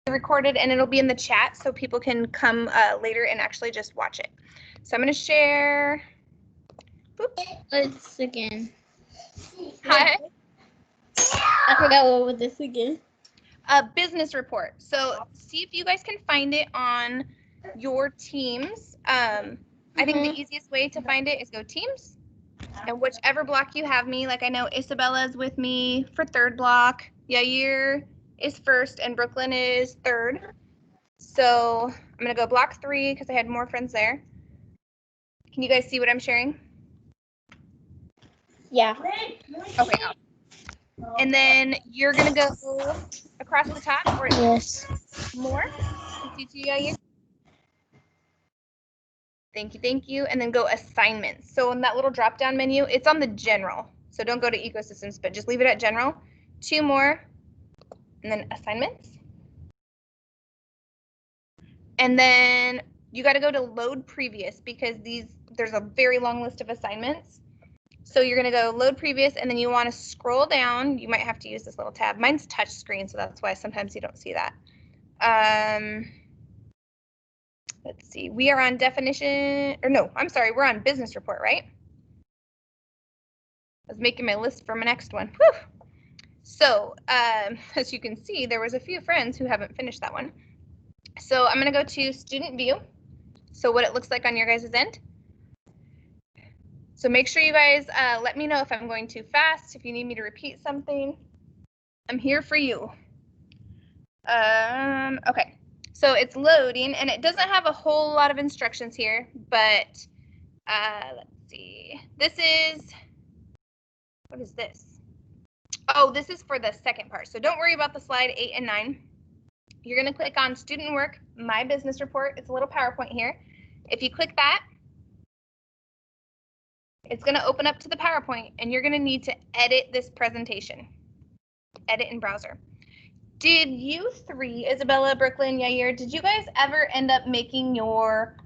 recorded and it'll be in the chat so people can come later and actually just watch it. So I'm going to share. Oops. Let's again. Hi. I forgot what was this again. A business report. So see if you guys can find it on your Teams. I think the easiest way to find it is go Teams. And whichever block you have me, like I know Isabella's with me for third block. Yair is first and Brooklyn is third. So I'm going to go block 3 because I had more friends there. Can you guys see what I'm sharing? Yeah. Okay. And then you're going to go across the top or Yes. more. Yair. Thank you, thank you. And then go assignments. So in that little drop-down menu, it's on the general. So don't go to ecosystems, but just leave it at general. 2 more, and then assignments. And then you got to go to load previous because there's a very long list of assignments. So you're going to go load previous, and then you want to scroll down. You might have to use this little tab. Mine's touch screen, so that's why sometimes you don't see that. Let's see, we are on definition, or no, I'm sorry, we're on business report, right? I was making my list for my next one. Whew. So as you can see, there was a few friends who haven't finished that one. So I'm gonna go to student view. So what it looks like on your guys' end. So make sure you guys let me know if I'm going too fast, if you need me to repeat something. I'm here for you. Okay. So it's loading, and it doesn't have a whole lot of instructions here, but let's see. This is, what is this? Oh, this is for the second part. So don't worry about the slide 8 and 9. You're going to click on student work, my business report. It's a little PowerPoint here. If you click that, it's going to open up to the PowerPoint, and you're going to need to edit this presentation. Edit in browser. Did you 3, Isabella, Brooklyn, Yair, did you guys ever end up making your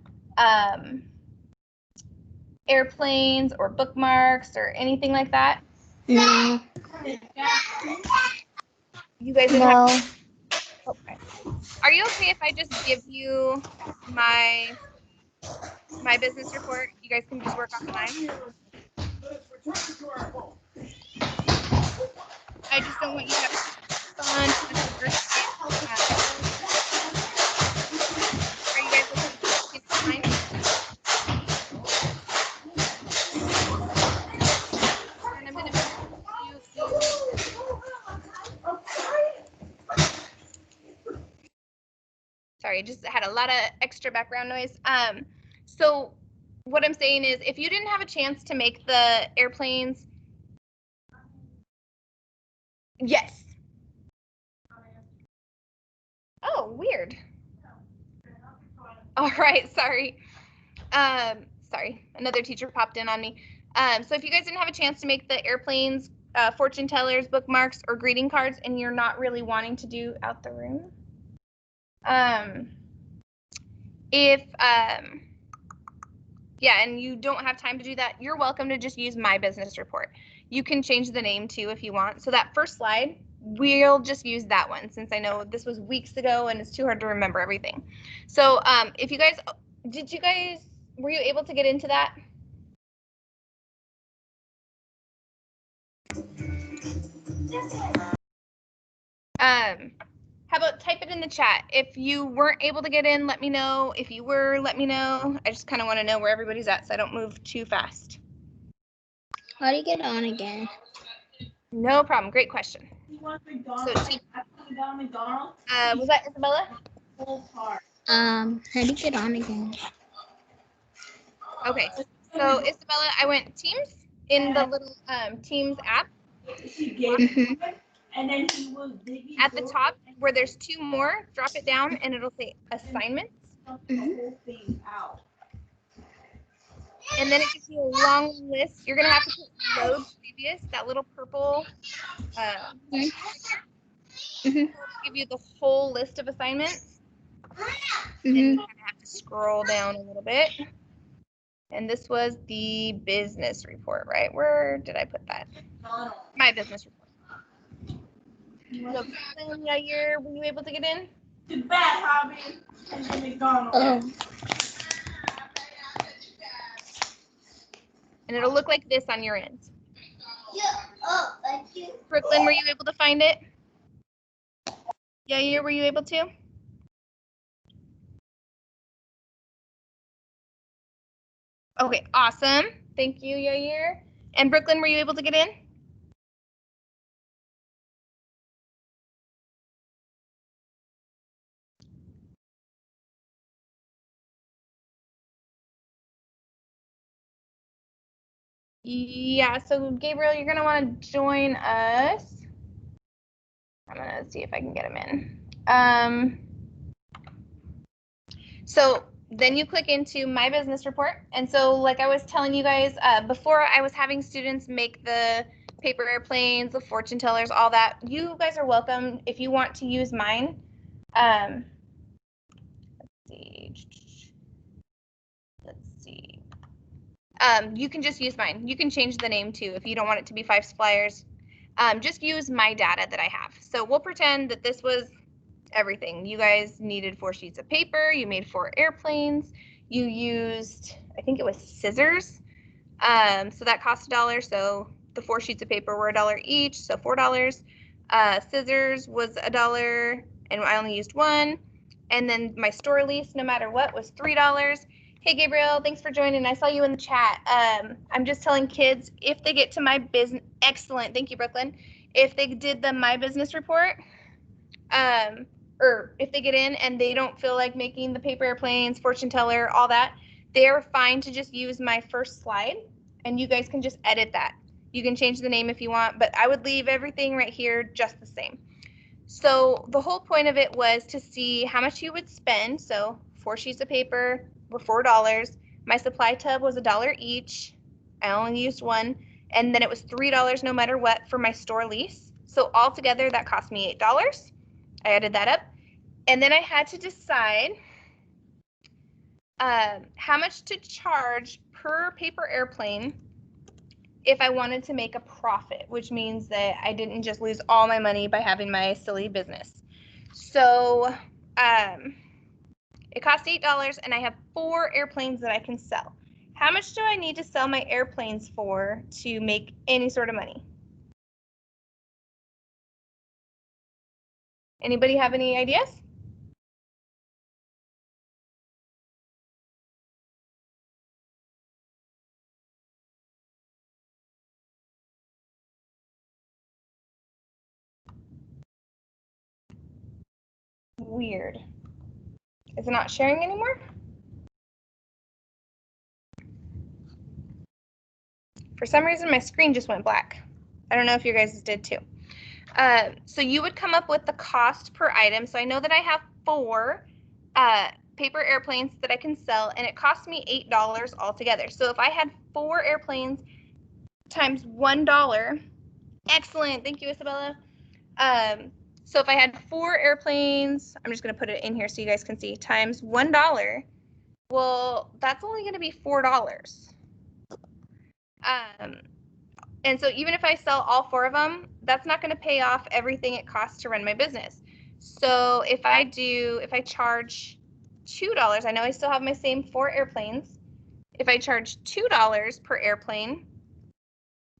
airplanes or bookmarks or anything like that? No. You guys didn't No. have. Okay. Are you okay if I just give you my business report? You guys can just work off mine. I just don't want you to have fun. Are you guys okay with mine? And I'm going to sorry, I just had a lot of extra background noise. So what I'm saying is, if you didn't have a chance to make the airplanes, yes. Oh, weird. All right, sorry. Sorry, another teacher popped in on me. So if you guys didn't have a chance to make the airplanes, fortune tellers, bookmarks, or greeting cards, and you're not really wanting to do out the room, yeah, and you don't have time to do that, you're welcome to just use my business report. You can change the name too if you want. So that first slide, we'll just use that one since I know this was weeks ago and it's too hard to remember everything. So if you guys, were you able to get into that? How about type it in the chat? If you weren't able to get in, let me know. If you were, let me know. I just kind of want to know where everybody's at so I don't move too fast. How do you get on again? No problem. Great question. So, was that Isabella? How do you get on again? Okay. So Isabella, I went Teams in the little Teams app. And then he was at the top where there's 2 more, drop it down and it'll say assignments. And then it gives you a long list. You're gonna have to put load previous, that little purple give you the whole list of assignments. And you kind of have to scroll down a little bit. And this was the business report, right? Where did I put that? My business report. So, Yair, were you able to get in? The bad hobby and the McDonald's. Oh. And it'll look like this on your end. Yeah. Oh, thank you. Brooklyn, were you able to find it? Yeah, were you able to? Okay, awesome. Thank you, Yair. And Brooklyn, were you able to get in? Yeah, so Gabriel, you're gonna want to join us. I'm gonna see if I can get him in. So then you click into My Business Report. And so like I was telling you guys, before I was having students make the paper airplanes, the fortune tellers, all that. You guys are welcome if you want to use mine. Let's see. You can just use mine. You can change the name too if you don't want it to be Five Suppliers. Just use my data that I have. So we'll pretend that this was everything. You guys needed 4 sheets of paper. You made 4 airplanes. You used, I think it was scissors. So that cost $1. So the 4 sheets of paper were $1 each, so $4. Scissors was $1, and I only used 1. And then my store lease, no matter what, was $3. Hey, Gabriel, thanks for joining. I saw you in the chat. I'm just telling kids, if they get to my business, excellent. Thank you, Brooklyn. If they did the My Business Report, or if they get in and they don't feel like making the paper airplanes, fortune teller, all that, they're fine to just use my first slide, and you guys can just edit that. You can change the name if you want, but I would leave everything right here just the same. So the whole point of it was to see how much you would spend. So 4 sheets of paper were $4. My supply tub was $1 each. I only used 1. And then it was $3 no matter what for my store lease. So altogether that cost me $8. I added that up. And then I had to decide how much to charge per paper airplane if I wanted to make a profit, which means that I didn't just lose all my money by having my silly business. So it cost $8 and I have 4 airplanes that I can sell. How much do I need to sell my airplanes for to make any sort of money? Anybody have any ideas? Weird. Is it not sharing anymore? For some reason, my screen just went black. I don't know if you guys did too. So you would come up with the cost per item. So I know that I have 4 paper airplanes that I can sell, and it cost me $8 altogether. So if I had 4 airplanes times $1, excellent. Thank you, Isabella. So if I had 4 airplanes, I'm just going to put it in here so you guys can see, times $1, well, that's only going to be $4. And so even if I sell all 4 of them, that's not going to pay off everything it costs to run my business. So if I charge $2, I know I still have my same 4 airplanes. If I charge $2 per airplane,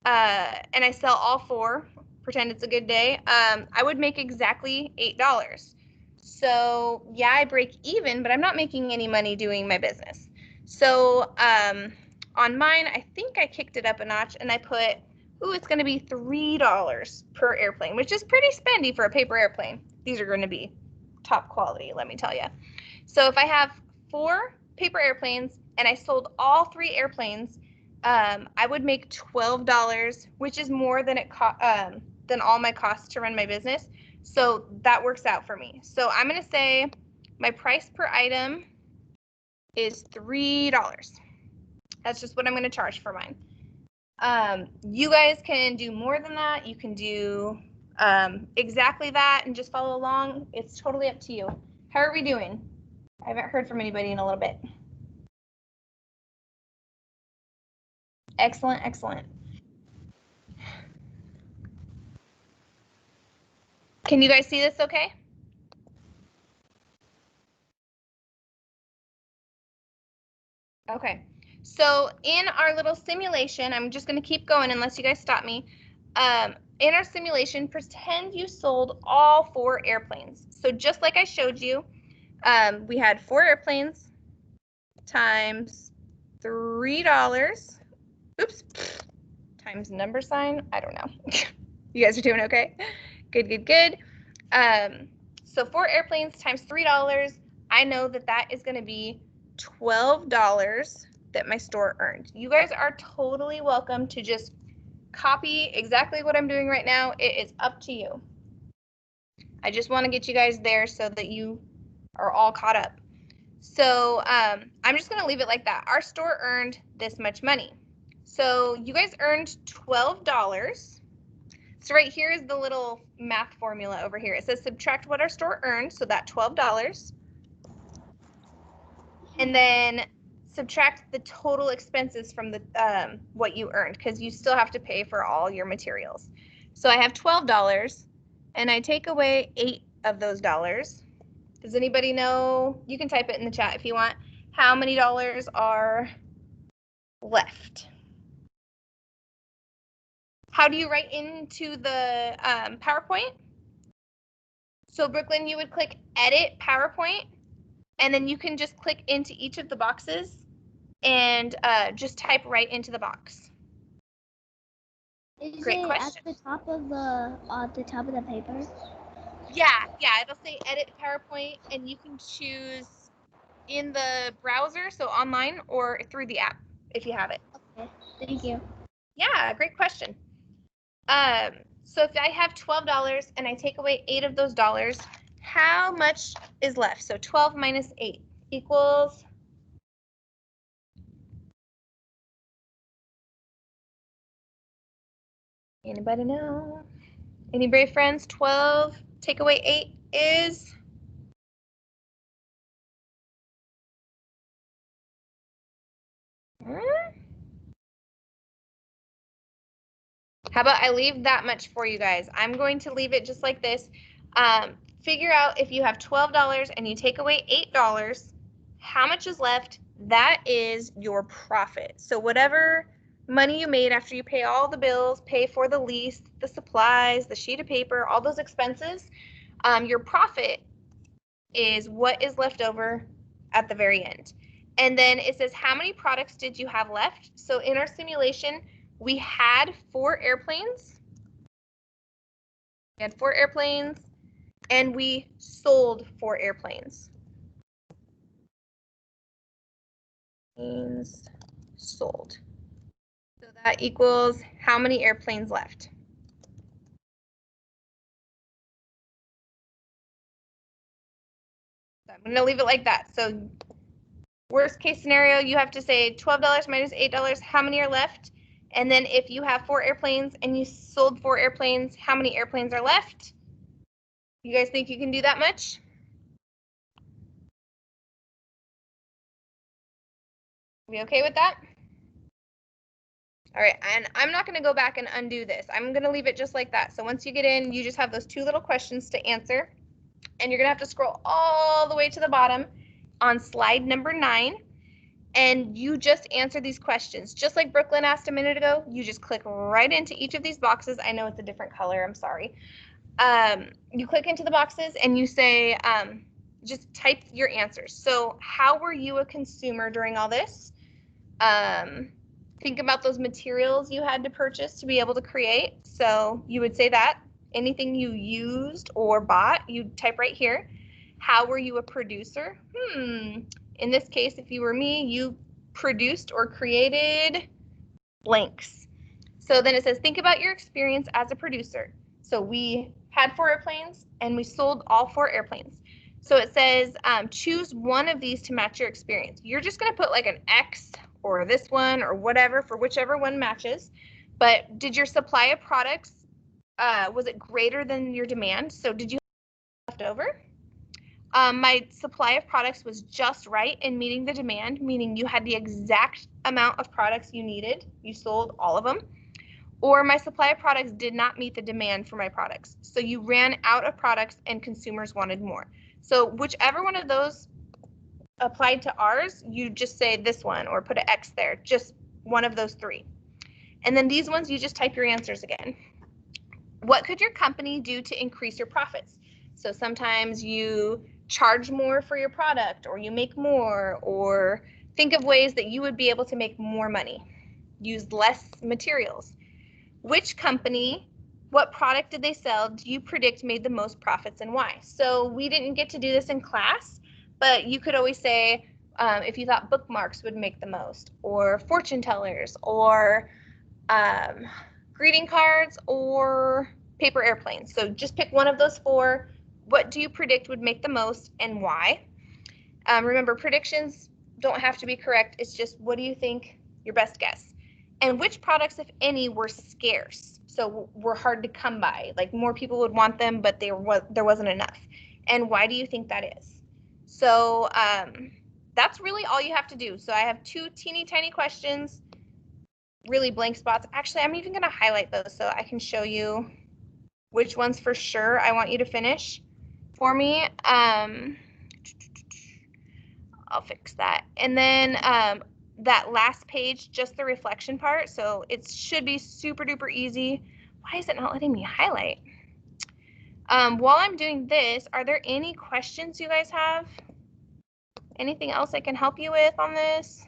and I sell all 4, pretend it's a good day, I would make exactly $8. So yeah, I break even, but I'm not making any money doing my business. So on mine, I think I kicked it up a notch and I put, it's going to be $3 per airplane, which is pretty spendy for a paper airplane. These are going to be top quality, let me tell you. So if I have 4 paper airplanes and I sold all 3 airplanes, I would make $12, which is more than than all my costs to run my business. So that works out for me. So I'm going to say my price per item is $3. That's just what I'm going to charge for mine. You guys can do more than that. You can do exactly that and just follow along. It's totally up to you. How are we doing? I haven't heard from anybody in a little bit. Excellent, excellent. Can you guys see this okay? Okay. So in our little simulation, I'm just going to keep going unless you guys stop me. In our simulation, pretend you sold all 4 airplanes. So just like I showed you, we had 4 airplanes times $3. Oops. Times number sign. I don't know. You guys are doing okay? Good, good, good. So 4 airplanes times $3. I know that that is going to be $12 that my store earned. You guys are totally welcome to just copy exactly what I'm doing right now. It is up to you. I just want to get you guys there so that you are all caught up. So I'm just going to leave it like that. Our store earned this much money. So you guys earned $12. So right here is the little math formula over here. It says subtract what our store earned, so that $12. And then subtract the total expenses from the what you earned, because you still have to pay for all your materials. So I have $12 and I take away 8 of those dollars. Does anybody know? You can type it in the chat if you want. How many dollars are left? How do you write into the PowerPoint? So Brooklyn, you would click edit PowerPoint, and then you can just click into each of the boxes and just type right into the box. Is Great it question. at the top of the paper? Yeah, it'll say edit PowerPoint, and you can choose in the browser, so online, or through the app if you have it. Okay, thank you. Yeah, great question. So if I have $12 and I take away 8 of those dollars, how much is left? So 12 minus 8 equals, anybody know? Any brave friends? 12 take away 8 is? How about I leave that much for you guys? I'm going to leave it just like this. Figure out if you have $12 and you take away $8, how much is left? That is your profit. So whatever money you made after you pay all the bills, pay for the lease, the supplies, the sheet of paper, all those expenses, your profit is what is left over at the very end. And then it says, how many products did you have left? So in our simulation, we had 4 airplanes. We had 4 airplanes, and we sold 4 airplanes. Sold. So that equals how many airplanes left? So I'm going to leave it like that. So worst case scenario, you have to say $12 minus $8, how many are left? And then if you have 4 airplanes and you sold 4 airplanes, how many airplanes are left? You guys think you can do that much? We okay with that? All right, and I'm not going to go back and undo this. I'm going to leave it just like that. So once you get in, you just have those 2 little questions to answer. And you're going to have to scroll all the way to the bottom on slide number 9. And you just answer these questions. Just like Brooklyn asked a minute ago, you just click right into each of these boxes. I know it's a different color, I'm sorry. You click into the boxes and you say, just type your answers. So how were you a consumer during all this? Think about those materials you had to purchase to be able to create. So you would say that. Anything you used or bought, you type right here. How were you a producer? In this case, if you were me, you produced or created blanks. So then it says, think about your experience as a producer. So we had 4 airplanes and we sold all 4 airplanes. So it says, choose one of these to match your experience. You're just going to put like an X or this one or whatever for whichever one matches. But did your supply of products, was it greater than your demand? So did you have left over? My supply of products was just right in meeting the demand, meaning you had the exact amount of products you needed. You sold all of them. Or my supply of products did not meet the demand for my products. So you ran out of products and consumers wanted more. So whichever one of those applied to ours, you just say this one or put an X there, just one of those three. And then these ones, you just type your answers again. What could your company do to increase your profits? So sometimes you charge more for your product, or you make more, or think of ways that you would be able to make more money. Use less materials. Which company, what product did they sell, do you predict made the most profits and why? So we didn't get to do this in class, but you could always say if you thought bookmarks would make the most, or fortune tellers, or greeting cards, or paper airplanes. So just pick one of those four. What do you predict would make the most and why? Remember, predictions don't have to be correct. It's just, what do you think, your best guess? And which products, if any, were scarce? So were hard to come by. Like more people would want them, but there wasn't enough. And why do you think that is? So that's really all you have to do. So I have 2 teeny tiny questions, really blank spots. Actually, I'm even going to highlight those so I can show you which ones for sure I want you to finish for me. I'll fix that. And then that last page, just the reflection part. So it should be super duper easy. Why is it not letting me highlight? While I'm doing this, are there any questions you guys have? Anything else I can help you with on this?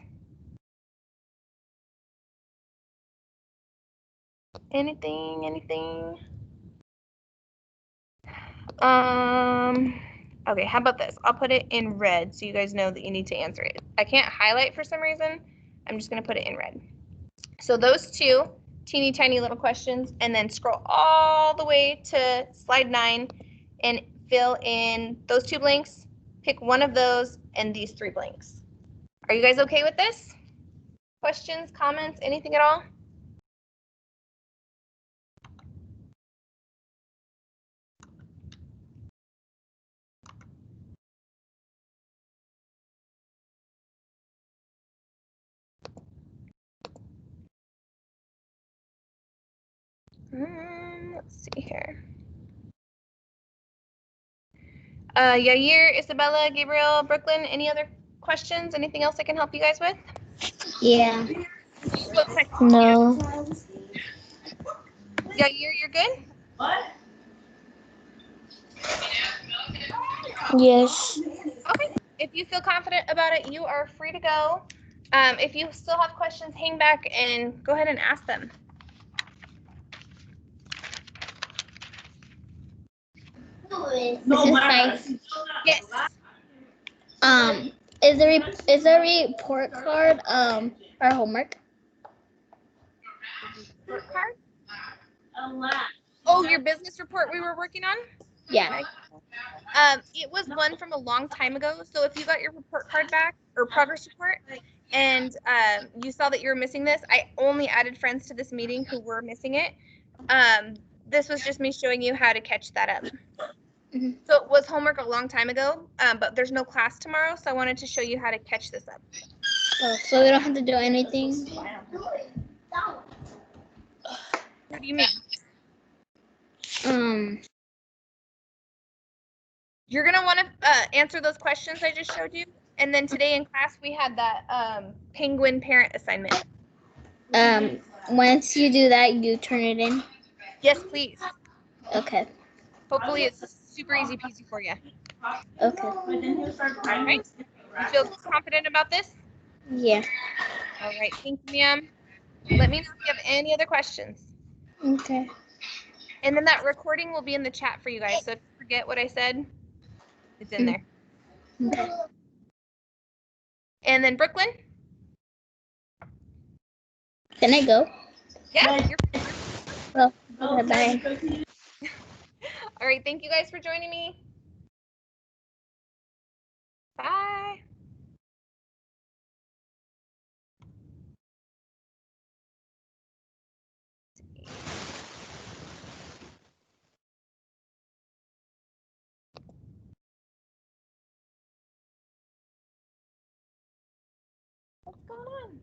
Anything? Okay, how about this? I'll put it in red so you guys know that you need to answer it. I can't highlight for some reason. I'm just gonna put it in red. So those 2 teeny tiny little questions, and then scroll all the way to slide 9 and fill in those 2 blanks, pick one of those, and these 3 blanks. Are you guys okay with this? Questions, comments, anything at all? Let's see here. Yair, Isabella, Gabriel, Brooklyn, any other questions? Anything else I can help you guys with? Yeah. What question? No. Yair, you're good? What? Yes. Okay. If you feel confident about it, you are free to go. If you still have questions, hang back and go ahead and ask them. No, This is but nice. Yes. Is the report card our homework? Report card? a lot. Oh, your business report we were working on? Yeah. It was one from a long time ago. So if you got your report card back or progress report and you saw that you were missing this, I only added friends to this meeting who were missing it. This was just me showing you how to catch that up. Mhm. So it was homework a long time ago, but there's no class tomorrow, so I wanted to show you how to catch this up. Oh, so we don't have to do anything? What do you mean? You're gonna want to answer those questions I just showed you, and then today in class we had that penguin parent assignment. Once you do that, you turn it in? Yes, please. Okay. Hopefully it's super easy peasy for you. Okay. All right. You feel confident about this? Yeah. All right. Thank you, ma'am. Let me know if you have any other questions. Okay. And then that recording will be in the chat for you guys. So if you forget what I said, it's in there. Okay. And then Brooklyn? Can I go? Yeah. Oh, okay, bye. All right. Thank you guys for joining me. Bye. What's going on?